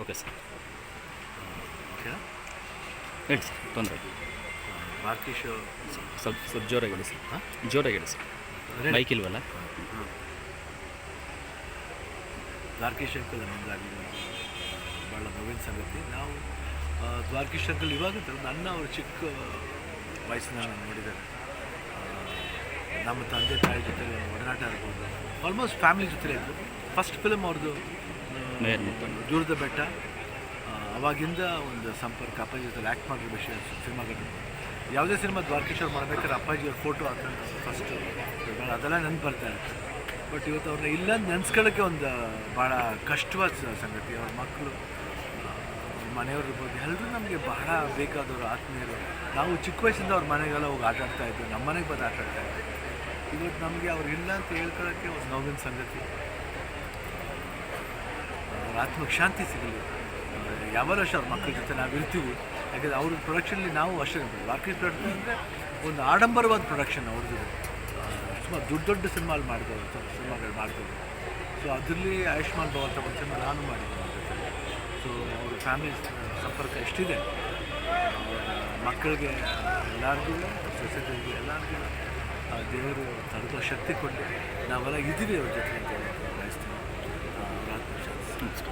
Okay sir. ಓಕೆನಾ? ಹೇಳಿ sir, ತೊಂದರೆ ರಾಕೇಶ್ ಸ್ವಲ್ಪ ಜೋರಾಗಿ ಹೇಳಿ ಸರ್. ಜೋರಾಗಿ ಹೇಳಿ ಸರ್, ಮೈಕ್ ಇಲ್ವಲ್ಲ. ದ್ವಾರಕೀಶ್ ಅಂಕಲ್ ನಮ್ಮದಾಗಿ ಭಾಳ ನೋವಿನ ಸಂಗತಿ. ನಾವು ದ್ವಾರಕೀಶ್ ಅಂಕಲ್ ಇವಾಗ ನನ್ನ ಅವರು ಚಿಕ್ಕ ವಯಸ್ಸಿನ ನೋಡಿದ್ದಾರೆ. ನಮ್ಮ ತಂದೆ ತಾಯಿ ಜೊತೆ ಒಡನಾಟ ಇರ್ಬೋದು, ಆಲ್ಮೋಸ್ಟ್ ಫ್ಯಾಮಿಲಿ ಜೊತೆ ಇದ್ದು. ಫಸ್ಟ್ ಫಿಲಮ್ ಅವ್ರದ್ದು ದೂರದ ಬೆಟ್ಟ, ಅವಾಗಿಂದ ಒಂದು ಸಂಪರ್ಕ. ಅಪ್ಪಾಜಿ ಜೊತೆ ಆ್ಯಕ್ಟ್ ಮಾಡಿರೋ ವಿಷಯ ಸಿನಿಮಾಗಳು, ಯಾವುದೇ ಸಿನಿಮಾ ದ್ವಾರಕೀಶ್ ಅವ್ರು ಮಾಡಬೇಕಾದ್ರೆ ಅಪ್ಪಾಜಿಯವ್ರ ಫೋಟೋ ಹಾಕೊಂಡು ಫಸ್ಟು ಅದೆಲ್ಲ ನೆನ್ಪು ಬರ್ತಾ ಇರುತ್ತೆ. ಬಟ್ ಇವತ್ತು ಅವ್ರನ್ನ ಇಲ್ಲ ನೆನೆಸ್ಕೊಳ್ಳೋಕ್ಕೆ ಒಂದು ಭಾಳ ಕಷ್ಟವಾದ ಸಂಗತಿ. ಅವ್ರ ಮಕ್ಕಳು, ಮನೆಯವ್ರು ಇರ್ಬೋದು, ಎಲ್ಲರೂ ನಮಗೆ ಬಹಳ ಬೇಕಾದವರು, ಆತ್ಮೀಯರು. ನಾವು ಚಿಕ್ಕ ವಯಸ್ಸಿಂದ ಅವ್ರ ಮನೆಗೆಲ್ಲ ಹೋಗಿ ಆಟ ಆಡ್ತಾಯಿದ್ವಿ, ನಮ್ಮ ಮನೆಗೆ ಬಂದು ಆಟ ಆಡ್ತಾಯಿದ್ವಿ. ಇವತ್ತು ನಮಗೆ ಅವ್ರು ಇಲ್ಲ ಅಂತ ಹೇಳ್ಕೊಳ್ಳೋಕ್ಕೆ ಒಂದು ನೋವಿನ ಸಂಗತಿ. ಅವ್ರ ಆತ್ಮಕ್ಕೆ ಶಾಂತಿ ಸಿಗಲಿ. ಯಾವಾಗ ಅಷ್ಟೇ ಅವ್ರ ಮಕ್ಕಳ ಜೊತೆ ನಾವು ಇರ್ತೀವಿ. ಯಾಕೆಂದರೆ ಅವ್ರ ಪ್ರೊಡಕ್ಷನಲ್ಲಿ ನಾವು ಅಷ್ಟೇ ರಾಕೇಶ್ ಪ್ರೊಡಕ್ಷನ್ ಅಂದರೆ ಒಂದು ಆಡಂಬರವಾದ ಪ್ರೊಡಕ್ಷನ್ ಅವ್ರದ್ದು. ಸುಮಾರು ದೊಡ್ಡ ಸಿನಿಮಾಗಳು ಮಾಡಿದವರು, ಸಿನಿಮಾಗಳು ಮಾಡ್ತಿದ್ರು. ಸೊ ಅದರಲ್ಲಿ ಆಯುಷ್ಮಾನ್ ಭವ ಅಂತ ಒಂದು ಸಿನಿಮಾ ನಾನು ಮಾಡಿದ್ದೆ ಅವ್ರ ಜೊತೆ. ಸೊ ಅವ್ರ ಫ್ಯಾಮಿಲಿ ಸಂಪರ್ಕ ಎಷ್ಟಿದೆ, ಮಕ್ಕಳಿಗೆ ಎಲ್ಲರಿಗೂ, ಸೊಸೈಟಿಗೆ ಎಲ್ಲರಿಗೂ ದೇವರು ತಡೆದ ಶಕ್ತಿ ಕೊಟ್ಟು ನಾವೆಲ್ಲ ಇದ್ದೀವಿ ಅವ್ರ ಜೊತೆ ಅಂತ ಹೇಳೋಕ್ಕೆ ಬಯಸ್ತೀನಿ. ಅವ್ರ ಆತ್ಮಶಾಂತಿ.